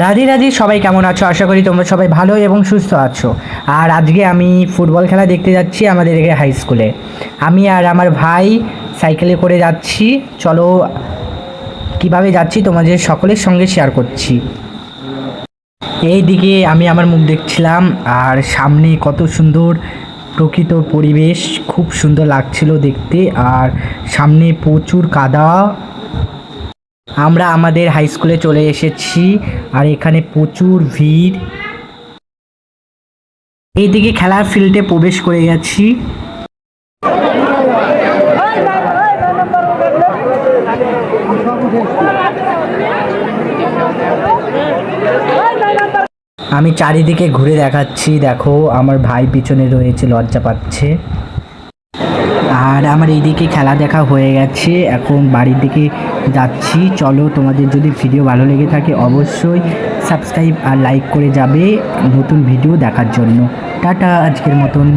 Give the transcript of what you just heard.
রাধে রাধে, সবাই কেমন আছো? আশা করি তোমরা সবাই ভালো এবং সুস্থ আছো। আর আজকে আমি ফুটবল খেলা দেখতে যাচ্ছি আমাদের হাই স্কুলে। আমি আর আমার ভাই সাইকেলে করে যাচ্ছি। চলো কিভাবে যাচ্ছি তোমাদের সকলের সঙ্গে শেয়ার করছি। এই দিকে আমি আমার মুখ দেখছিলাম, আর সামনে কত সুন্দর প্রকৃত পরিবেশ, খুব সুন্দর লাগছিল দেখতে। আর সামনে প্রচুর কাদা। আমরা আমাদের হাই স্কুলে চলে এসেছি, আর এখানে প্রচুর ভিড়। এইদিকে খেলার ফিল্ডে প্রবেশ করে গেছি। আমি চারিদিকে ঘুরে দেখাচ্ছি, দেখো আমার ভাই পিছনে রয়েছে, লজ্জা পাচ্ছে। আর আমার এইদিকে খেলা দেখা হয়ে গেছে, এখন বাড়ির দিকে যাচ্ছি। চলো, তোমাদের যদি ভিডিও ভালো লেগে থাকে অবশ্যই সাবস্ক্রাইব আর লাইক করে যাবে নতুন ভিডিও দেখার জন্য। টাটা আজকের মতন।